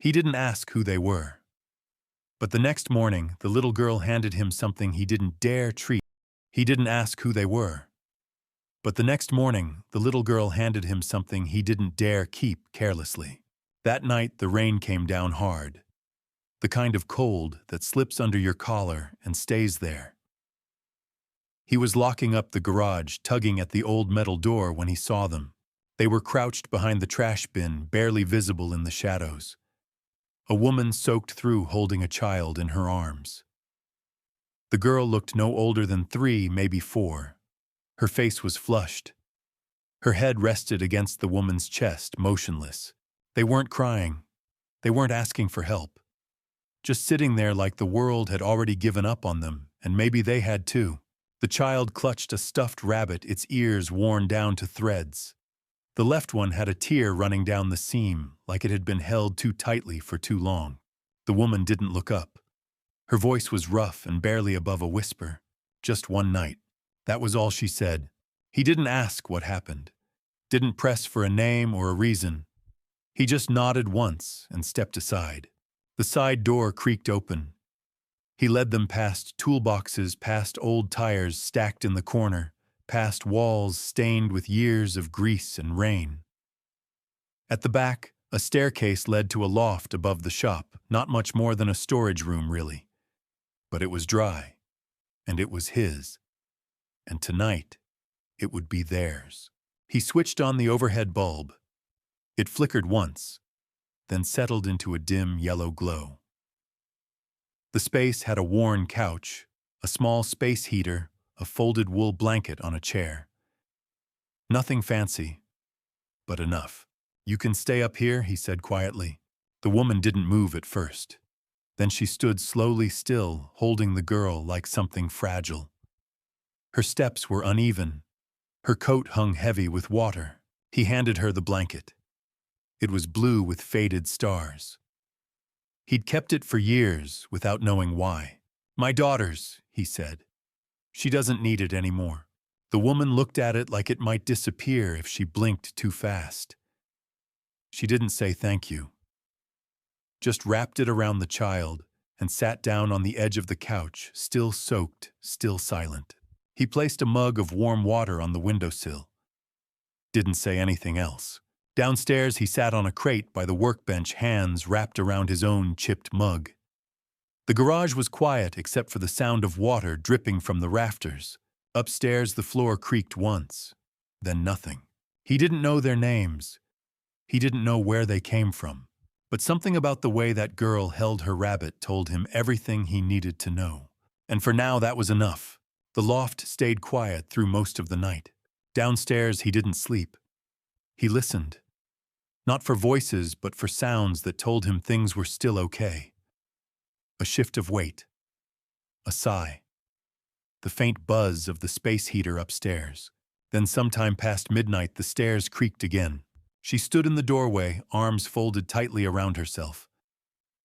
He didn't ask who they were. But the next morning, the little girl handed him something he didn't dare treat. He didn't ask who they were. But the next morning, the little girl handed him something he didn't dare keep carelessly. That night, the rain came down hard. The kind of cold that slips under your collar and stays there. He was locking up the garage, tugging at the old metal door when he saw them. They were crouched behind the trash bin, barely visible in the shadows. A woman soaked through, holding a child in her arms. The girl looked no older than 3, maybe 4. Her face was flushed. Her head rested against the woman's chest, motionless. They weren't crying. They weren't asking for help. Just sitting there like the world had already given up on them, and maybe they had too. The child clutched a stuffed rabbit, its ears worn down to threads. The left one had a tear running down the seam, like it had been held too tightly for too long. The woman didn't look up. Her voice was rough and barely above a whisper. Just one night. That was all she said. He didn't ask what happened. Didn't press for a name or a reason. He just nodded once and stepped aside. The side door creaked open. He led them past toolboxes, past old tires stacked in the corner, past walls stained with years of grease and rain. At the back, a staircase led to a loft above the shop, not much more than a storage room, really. But it was dry, and it was his. And tonight, it would be theirs. He switched on the overhead bulb. It flickered once, then settled into a dim yellow glow. The space had a worn couch, a small space heater, a folded wool blanket on a chair. Nothing fancy, but enough. "You can stay up here," he said quietly. The woman didn't move at first. Then she stood slowly still, holding the girl like something fragile. Her steps were uneven. Her coat hung heavy with water. He handed her the blanket. It was blue with faded stars. He'd kept it for years without knowing why. "My daughter's," he said. "She doesn't need it anymore." The woman looked at it like it might disappear if she blinked too fast. She didn't say thank you. Just wrapped it around the child and sat down on the edge of the couch, still soaked, still silent. He placed a mug of warm water on the windowsill. Didn't say anything else. Downstairs, he sat on a crate by the workbench, hands wrapped around his own chipped mug. The garage was quiet except for the sound of water dripping from the rafters. Upstairs, the floor creaked once, then nothing. He didn't know their names. He didn't know where they came from. But something about the way that girl held her rabbit told him everything he needed to know. And for now, that was enough. The loft stayed quiet through most of the night. Downstairs, he didn't sleep. He listened. Not for voices, but for sounds that told him things were still okay. A shift of weight. A sigh. The faint buzz of the space heater upstairs. Then sometime past midnight, the stairs creaked again. She stood in the doorway, arms folded tightly around herself.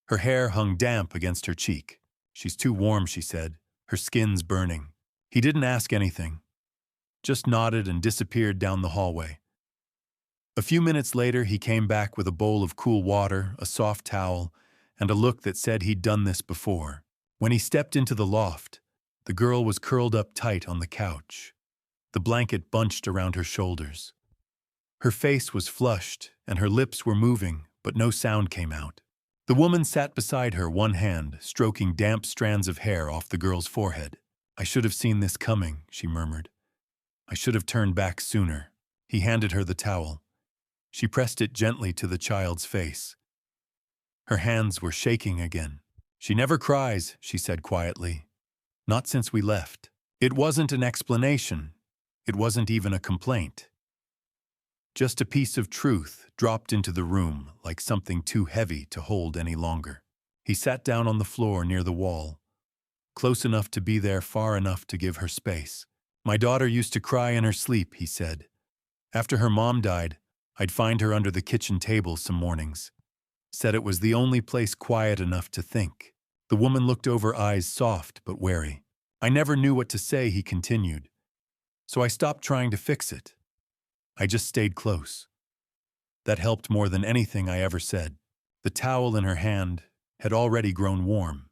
Her hair hung damp against her cheek. "She's too warm," she said. "Her skin's burning." He didn't ask anything. Just nodded and disappeared down the hallway. A few minutes later, he came back with a bowl of cool water, a soft towel, and a look that said he'd done this before. When he stepped into the loft, the girl was curled up tight on the couch, the blanket bunched around her shoulders. Her face was flushed, and her lips were moving, but no sound came out. The woman sat beside her, one hand stroking damp strands of hair off the girl's forehead. "I should have seen this coming," she murmured. "I should have turned back sooner." He handed her the towel. She pressed it gently to the child's face. Her hands were shaking again. "She never cries," she said quietly. "Not since we left." It wasn't an explanation. It wasn't even a complaint. Just a piece of truth dropped into the room like something too heavy to hold any longer. He sat down on the floor near the wall, close enough to be there, far enough to give her space. "My daughter used to cry in her sleep," he said. "After her mom died, I'd find her under the kitchen table some mornings. Said it was the only place quiet enough to think." The woman looked over, eyes soft but wary. "I never knew what to say," he continued. "So I stopped trying to fix it. I just stayed close. That helped more than anything I ever said." The towel in her hand had already grown warm.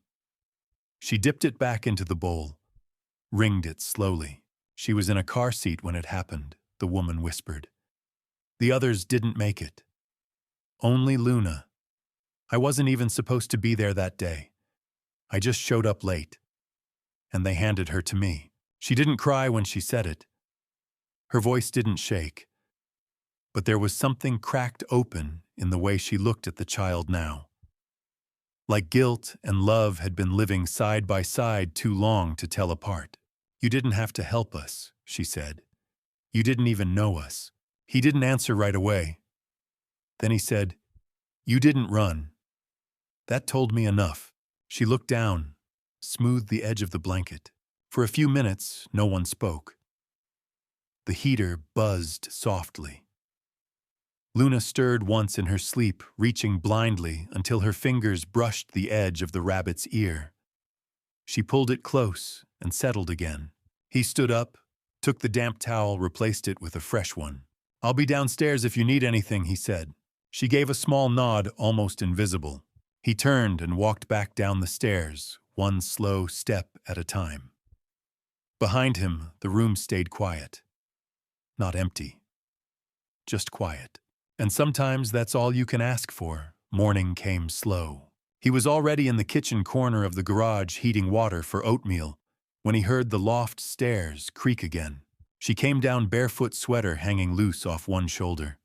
She dipped it back into the bowl, wringed it slowly. She was in a car seat when it happened, the woman whispered. The others didn't make it. Only Luna. I wasn't even supposed to be there that day. I just showed up late. And they handed her to me. She didn't cry when she said it. Her voice didn't shake. But there was something cracked open in the way she looked at the child now. Like guilt and love had been living side by side too long to tell apart. You didn't have to help us, she said. You didn't even know us. He didn't answer right away. Then he said, You didn't run. That told me enough. She looked down, smoothed the edge of the blanket. For a few minutes, no one spoke. The heater buzzed softly. Luna stirred once in her sleep, reaching blindly until her fingers brushed the edge of the rabbit's ear. She pulled it close and settled again. He stood up, took the damp towel, replaced it with a fresh one. I'll be downstairs if you need anything, he said. She gave a small nod, almost invisible. He turned and walked back down the stairs, one slow step at a time. Behind him, the room stayed quiet. Not empty. Just quiet. And sometimes that's all you can ask for. Morning came slow. He was already in the kitchen corner of the garage heating water for oatmeal when he heard the loft stairs creak again. She came down, barefoot, sweater hanging loose off one shoulder.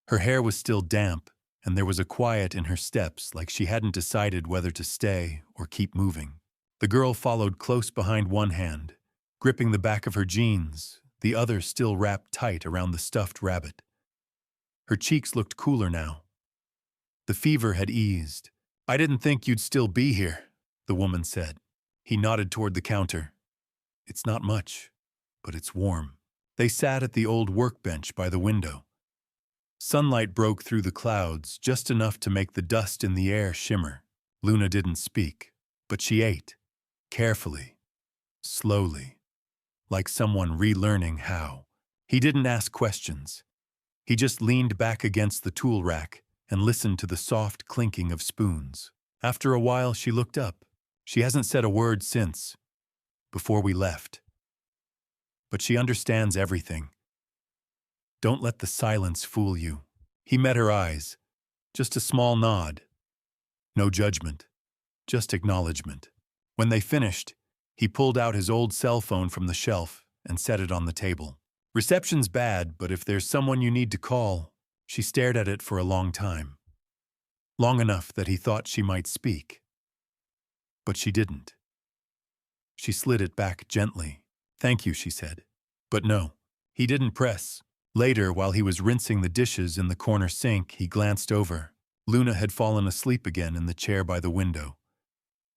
Her hair was still damp, and there was a quiet in her steps, like she hadn't decided whether to stay or keep moving. The girl followed close behind, one hand gripping the back of her jeans, the other still wrapped tight around the stuffed rabbit. Her cheeks looked cooler now. The fever had eased. I didn't think you'd still be here, the woman said. He nodded toward the counter. It's not much, but it's warm. They sat at the old workbench by the window. Sunlight broke through the clouds, just enough to make the dust in the air shimmer. Luna didn't speak, but she ate, carefully, slowly, like someone relearning how. He didn't ask questions. He just leaned back against the tool rack and listened to the soft clinking of spoons. After a while, she looked up. She hasn't said a word since, before we left. But she understands everything. Don't let the silence fool you. He met her eyes. Just a small nod. No judgment. Just acknowledgement. When they finished, he pulled out his old cell phone from the shelf and set it on the table. Reception's bad, but if there's someone you need to call. She stared at it for a long time. Long enough that he thought she might speak. But she didn't. She slid it back gently. Thank you, she said. But no, he didn't press. Later, while he was rinsing the dishes in the corner sink, he glanced over. Luna had fallen asleep again in the chair by the window.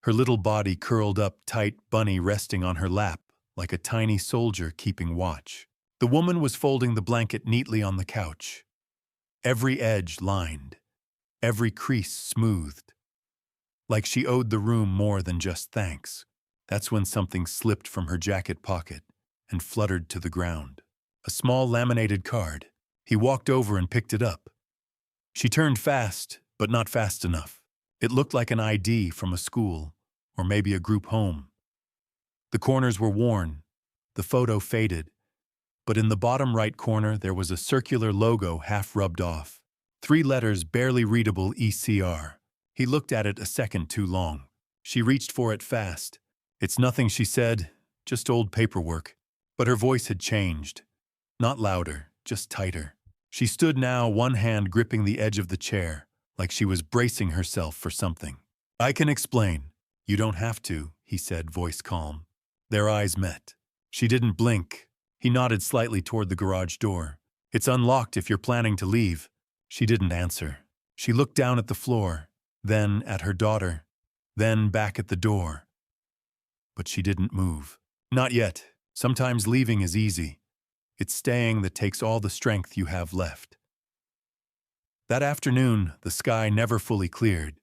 Her little body curled up tight, Bunny resting on her lap like a tiny soldier keeping watch. The woman was folding the blanket neatly on the couch. Every edge lined, every crease smoothed. Like she owed the room more than just thanks. That's when something slipped from her jacket pocket and fluttered to the ground. A small laminated card. He walked over and picked it up. She turned fast, but not fast enough. It looked like an ID from a school, or maybe a group home. The corners were worn, the photo faded, but in the bottom right corner there was a circular logo half rubbed off. 3 letters barely readable, ECR. He looked at it a second too long. She reached for it fast. It's nothing, she said, just old paperwork. But her voice had changed. Not louder, just tighter. She stood now, one hand gripping the edge of the chair, like she was bracing herself for something. I can explain. You don't have to, he said, voice calm. Their eyes met. She didn't blink. He nodded slightly toward the garage door. It's unlocked if you're planning to leave. She didn't answer. She looked down at the floor, then at her daughter, then back at the door. But she didn't move. Not yet. Sometimes leaving is easy. It's staying that takes all the strength you have left. That afternoon, the sky never fully cleared.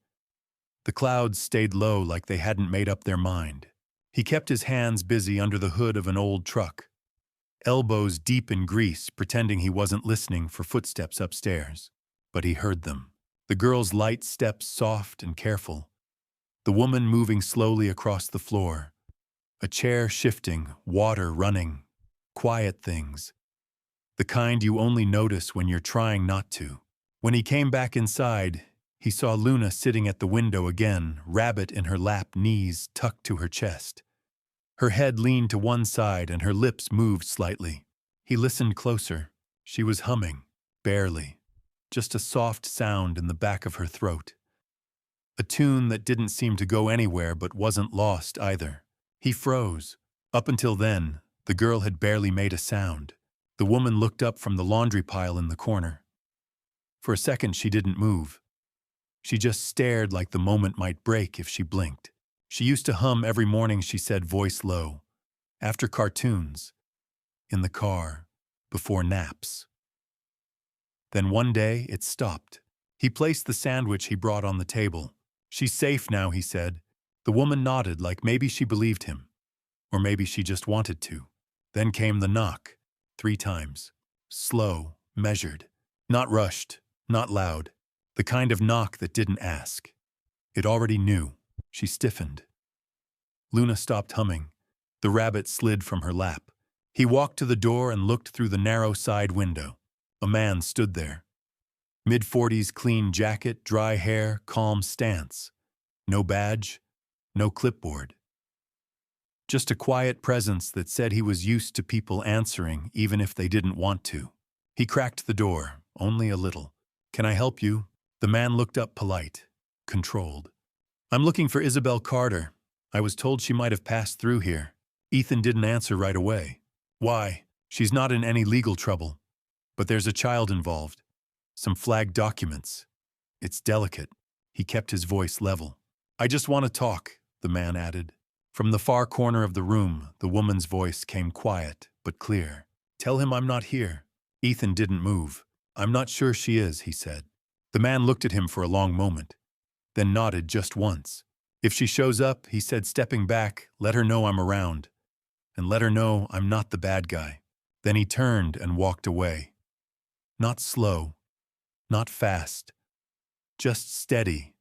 The clouds stayed low like they hadn't made up their mind. He kept his hands busy under the hood of an old truck, elbows deep in grease, pretending he wasn't listening for footsteps upstairs. But he heard them. The girl's light steps soft and careful. The woman moving slowly across the floor. A chair shifting, water running. Quiet things. The kind you only notice when you're trying not to. When he came back inside, he saw Luna sitting at the window again, rabbit in her lap, knees tucked to her chest. Her head leaned to one side and her lips moved slightly. He listened closer. She was humming, barely. Just a soft sound in the back of her throat. A tune that didn't seem to go anywhere but wasn't lost either. He froze. Up until then, the girl had barely made a sound. The woman looked up from the laundry pile in the corner. For a second, she didn't move. She just stared like the moment might break if she blinked. She used to hum every morning, she said, voice low. After cartoons. In the car. Before naps. Then one day, it stopped. He placed the sandwich he brought on the table. She's safe now, he said. The woman nodded like maybe she believed him. Or maybe she just wanted to. Then came the knock. 3 times. Slow, measured. Not rushed, not loud. The kind of knock that didn't ask. It already knew. She stiffened. Luna stopped humming. The rabbit slid from her lap. He walked to the door and looked through the narrow side window. A man stood there. Mid-40s, clean jacket, dry hair, calm stance. No badge, no clipboard. Just a quiet presence that said he was used to people answering even if they didn't want to. He cracked the door, only a little. "Can I help you?" The man looked up, polite, controlled. "I'm looking for Isabel Carter. I was told she might have passed through here." Ethan didn't answer right away. "Why? She's not in any legal trouble. But there's a child involved. Some flagged documents. It's delicate." He kept his voice level. "I just want to talk," the man added. From the far corner of the room, the woman's voice came quiet but clear. "Tell him I'm not here." Ethan didn't move. "I'm not sure she is," he said. The man looked at him for a long moment, then nodded just once. "If she shows up," he said, stepping back, "let her know I'm around. And let her know I'm not the bad guy." Then he turned and walked away. Not slow, not fast, just steady,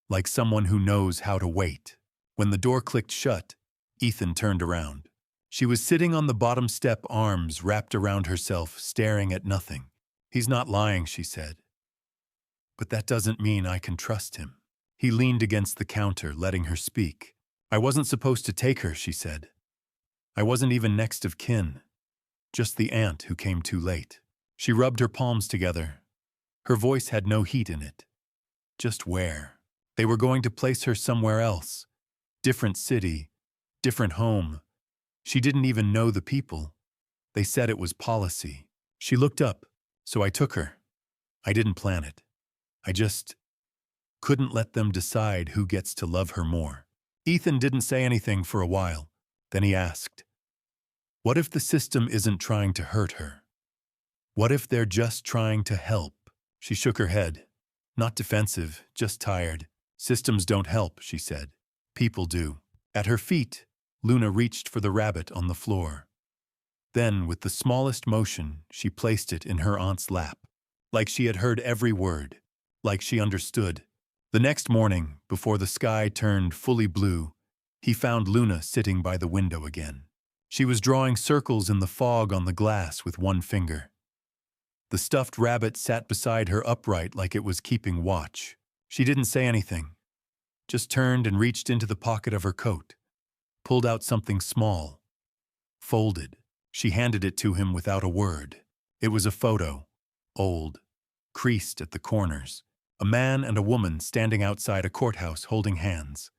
like someone who knows how to wait. When the door clicked shut, Ethan turned around. She was sitting on the bottom step, arms wrapped around herself, staring at nothing. "He's not lying," she said. "But that doesn't mean I can trust him." He leaned against the counter, letting her speak. "I wasn't supposed to take her," she said. "I wasn't even next of kin. Just the aunt who came too late." She rubbed her palms together. Her voice had no heat in it. Just where? They were going to place her somewhere else. Different city, different home. She didn't even know the people. They said it was policy. She looked up, so I took her. I didn't plan it. I just couldn't let them decide who gets to love her more. Ethan didn't say anything for a while. Then he asked, "What if the system isn't trying to hurt her? What if they're just trying to help?" She shook her head. Not defensive, just tired. "Systems don't help," she said. "People do." At her feet, Luna reached for the rabbit on the floor. Then, with the smallest motion, she placed it in her aunt's lap. Like she had heard every word. Like she understood. The next morning, before the sky turned fully blue, he found Luna sitting by the window again. She was drawing circles in the fog on the glass with one finger. The stuffed rabbit sat beside her upright like it was keeping watch. She didn't say anything, just turned and reached into the pocket of her coat, pulled out something small, folded. She handed it to him without a word. It was a photo, old, creased at the corners. A man and a woman standing outside a courthouse holding hands.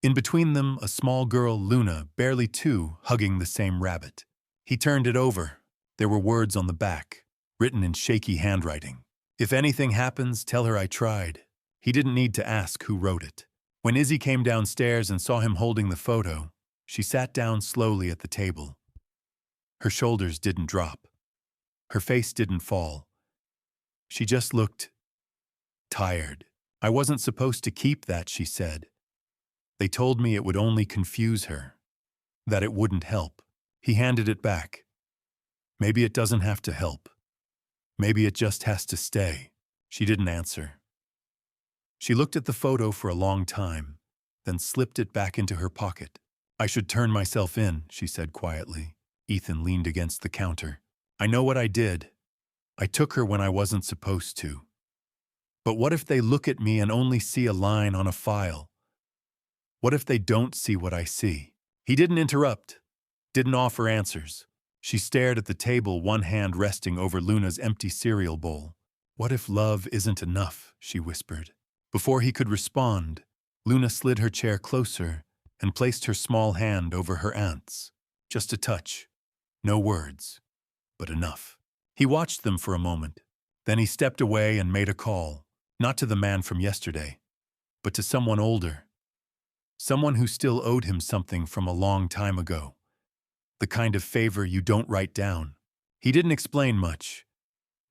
In between them, a small girl, Luna, barely 2, hugging the same rabbit. He turned it over. There were words on the back, written in shaky handwriting. "If anything happens, tell her I tried." He didn't need to ask who wrote it. When Izzy came downstairs and saw him holding the photo, she sat down slowly at the table. Her shoulders didn't drop. Her face didn't fall. She just looked tired. "I wasn't supposed to keep that," she said. "They told me it would only confuse her, that it wouldn't help." He handed it back. "Maybe it doesn't have to help. Maybe it just has to stay." She didn't answer. She looked at the photo for a long time, then slipped it back into her pocket. I should turn myself in, she said quietly. Ethan leaned against the counter. I know what I did. I took her when I wasn't supposed to. But what if they look at me and only see a line on a file? What if they don't see what I see? He didn't interrupt, didn't offer answers. She stared at the table, one hand resting over Luna's empty cereal bowl. What if love isn't enough, she whispered. Before he could respond, Luna slid her chair closer and placed her small hand over her aunt's. Just a touch. No words, but enough. He watched them for a moment. Then he stepped away and made a call, not to the man from yesterday, but to someone older. Someone who still owed him something from a long time ago. The kind of favor you don't write down. He didn't explain much,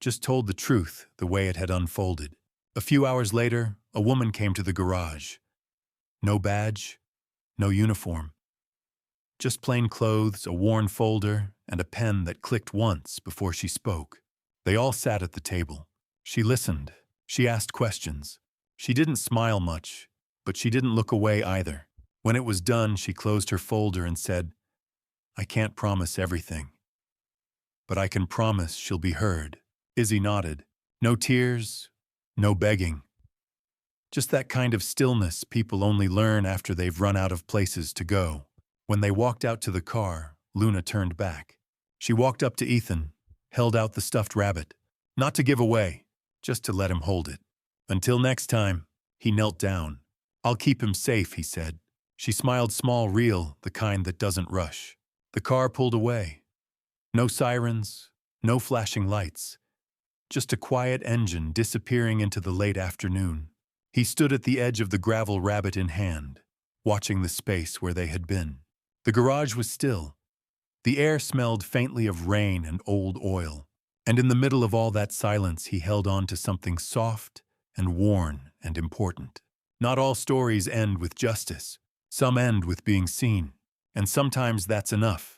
just told the truth the way it had unfolded. A few hours later, a woman came to the garage. No badge, no uniform. Just plain clothes, a worn folder, and a pen that clicked once before she spoke. They all sat at the table. She listened. She asked questions. She didn't smile much, but she didn't look away either. When it was done, she closed her folder and said, I can't promise everything, but I can promise she'll be heard. Izzy nodded. No tears, no begging. Just that kind of stillness people only learn after they've run out of places to go. When they walked out to the car, Luna turned back. She walked up to Ethan, held out the stuffed rabbit. Not to give away, just to let him hold it. Until next time, he knelt down. I'll keep him safe, he said. She smiled small, real, the kind that doesn't rush. The car pulled away. No sirens, no flashing lights. Just a quiet engine disappearing into the late afternoon. He stood at the edge of the gravel, rabbit in hand, watching the space where they had been. The garage was still. The air smelled faintly of rain and old oil. And in the middle of all that silence, he held on to something soft and worn and important. Not all stories end with justice. Some end with being seen. And sometimes that's enough.